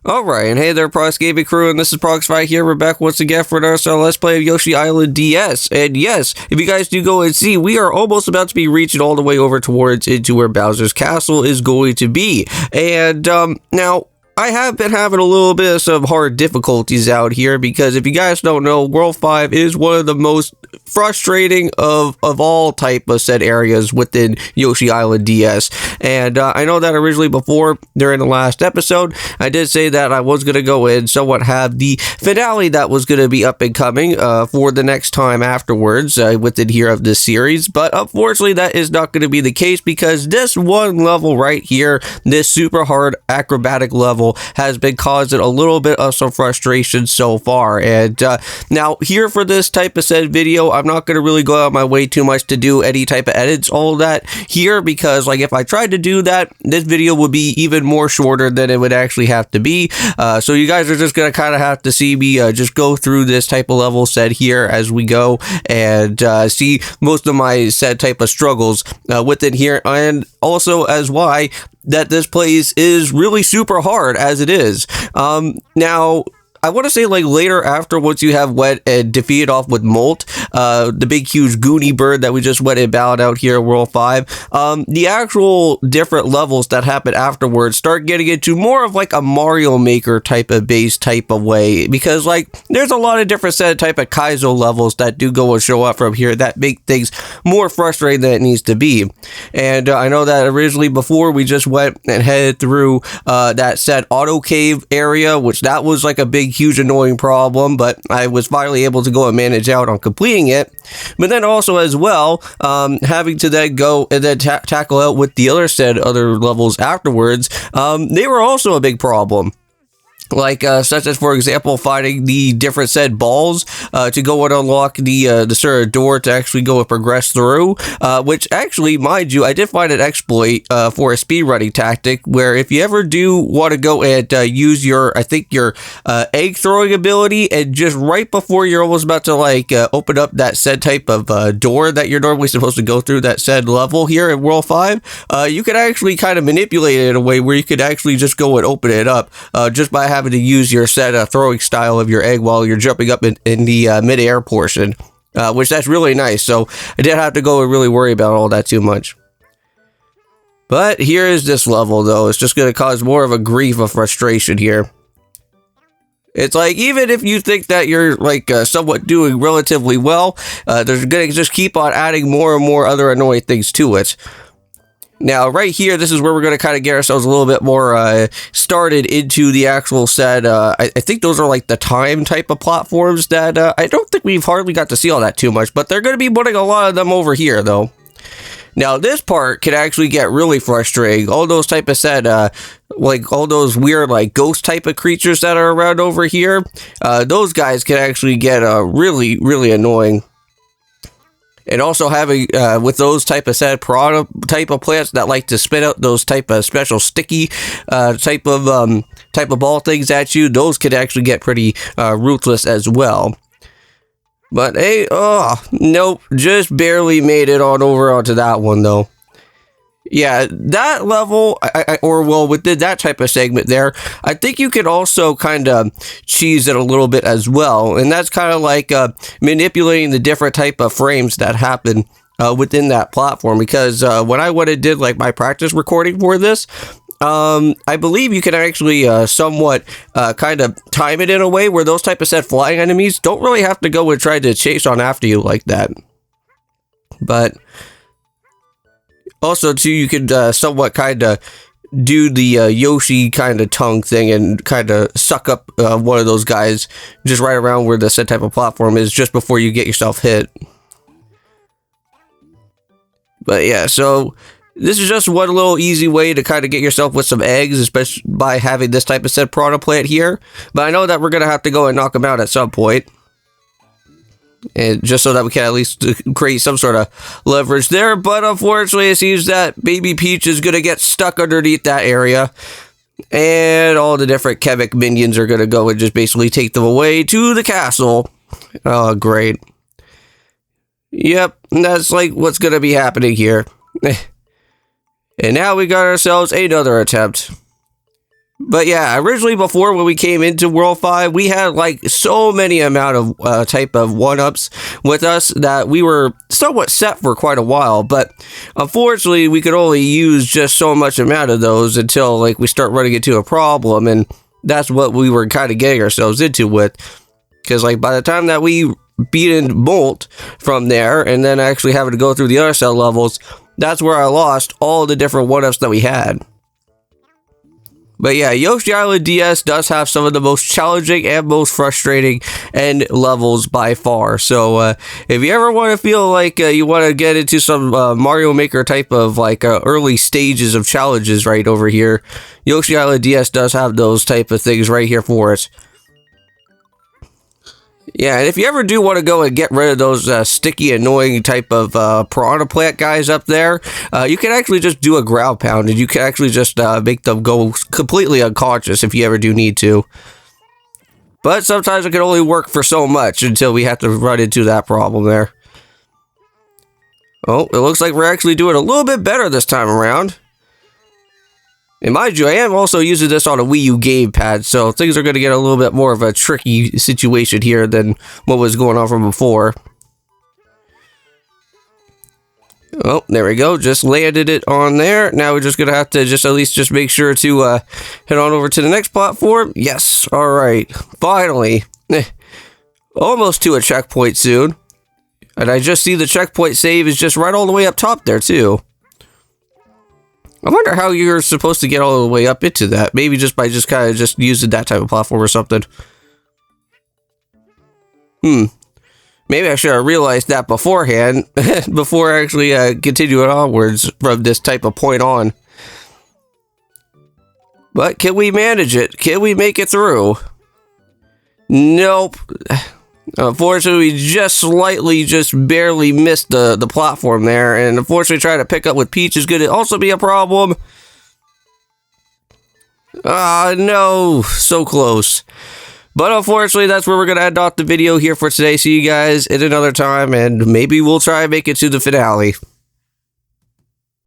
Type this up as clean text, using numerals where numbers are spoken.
Alright, and hey there, Prox Gaming Crew, and this is Proxify here. We're back once again for another Let's Play of Yoshi Island DS. And yes, if you guys do go and see, we are almost about to be reaching all the way over towards into where Bowser's Castle is going to be. And, now, I have been having a little bit of some hard difficulties out here because if you guys don't know, World 5 is one of the most frustrating of all type of said areas within Yoshi Island DS. And I know that originally before, during the last episode, I did say that I was going to go in somewhat have the finale that was going to be up and coming for the next time afterwards within here of this series. But unfortunately, that is not going to be the case because this one level right here, this super hard acrobatic level, has been causing a little bit of some frustration so far. And now here for this type of said video, I'm not going to really go out of my way too much to do any type of edits, all that here, because like if I tried to do that, this video would be even more shorter than it would actually have to be. So you guys are just going to kind of have to see me just go through this type of level said here as we go and see most of my said type of struggles within here, and also as why that this place is really super hard as it is. Now, I want to say like later after once you have went and defeated off with Molt, the big huge Goonie bird that we just went and battled out here in World 5, the actual different levels that happen afterwards start getting into more of like a Mario Maker type of base type of way, because like there's a lot of different set of type of Kaizo levels that do go and show up from here that make things more frustrating than it needs to be. And I know that originally before we just went and headed through that said auto cave area, which that was like a big huge annoying problem, but I was finally able to go and manage out on completing it. But then also as well, having to then go and then tackle out with the other levels afterwards, they were also a big problem. Like, such as, for example, finding the different said balls to go and unlock the sort of door to actually go and progress through, which actually, mind you, I did find an exploit for a speedrunning tactic where if you ever do want to go and use your, I think your egg throwing ability, and just right before you're almost about to like open up that said type of door that you're normally supposed to go through that said level here in World 5, you could actually kind of manipulate it in a way where you could actually just go and open it up just by having to use your set throwing style of your egg while you're jumping up in the mid-air portion, which that's really nice. So I didn't have to go and really worry about all that too much. But here is this level though. It's just going to cause more of a grief of frustration here. It's like, even if you think that you're like somewhat doing relatively well, they're going to just keep on adding more and more other annoying things to it. Now, right here, this is where we're going to kind of get ourselves a little bit more started into the actual set. I think those are like the time type of platforms that I don't think we've hardly got to see all that too much, but they're going to be putting a lot of them over here, though. Now, this part can actually get really frustrating. All those type of set, like all those weird like ghost type of creatures that are around over here, those guys can actually get really, really annoying. And also having, with those type of set type of plants that like to spit out those type of special sticky type of ball things at you, those could actually get pretty ruthless as well. But hey, oh, nope, just barely made it on over onto that one though. Yeah, that level, within that type of segment there, I think you could also kind of cheese it a little bit as well. And that's kind of like manipulating the different type of frames that happen within that platform. Because when I went and did like my practice recording for this, I believe you can actually somewhat kind of time it in a way where those type of set flying enemies don't really have to go and try to chase on after you like that. But also, too, you could somewhat kind of do the Yoshi kind of tongue thing and kind of suck up one of those guys just right around where the said type of platform is just before you get yourself hit. But yeah, so this is just one little easy way to kind of get yourself with some eggs, especially by having this type of set piranha plant here. But I know that we're going to have to go and knock them out at some point. And just so that we can at least create some sort of leverage there. But unfortunately, it seems that Baby Peach is going to get stuck underneath that area. And all the different Chemic minions are going to go and just basically take them away to the castle. Oh, great. Yep, that's like what's going to be happening here. And now we got ourselves another attempt. But yeah, originally before when we came into World 5, we had like so many amount of type of 1-ups with us that we were somewhat set for quite a while. But unfortunately, we could only use just so much amount of those until like we start running into a problem. And that's what we were kind of getting ourselves into with. Because like by the time that we beat Molt from there and then actually having to go through the other set levels, that's where I lost all the different 1-ups that we had. But yeah, Yoshi Island DS does have some of the most challenging and most frustrating end levels by far. So if you ever want to feel like you want to get into some Mario Maker type of like early stages of challenges right over here, Yoshi Island DS does have those type of things right here for us. Yeah, and if you ever do want to go and get rid of those sticky, annoying type of piranha plant guys up there, you can actually just do a ground pound, and you can actually just make them go completely unconscious if you ever do need to. But sometimes it can only work for so much until we have to run into that problem there. Oh, it looks like we're actually doing a little bit better this time around. And mind you, I am also using this on a Wii U gamepad, so things are going to get a little bit more of a tricky situation here than what was going on from before. Oh, there we go. Just landed it on there. Now we're just going to have to just at least just make sure to head on over to the next platform. Yes. All right. Finally. Almost to a checkpoint soon. And I just see the checkpoint save is just right all the way up top there, too. I wonder how you're supposed to get all the way up into that. Maybe just by just kind of just using that type of platform or something. Maybe I should have realized that beforehand, before actually continuing onwards from this type of point on. But can we manage it? Can we make it through? Nope. Unfortunately, we just slightly, just barely missed the platform there, and unfortunately trying to pick up with Peach is going to also be a problem. Ah, no, so close. But unfortunately, that's where we're going to end off the video here for today. See you guys at another time, and maybe we'll try and make it to the finale.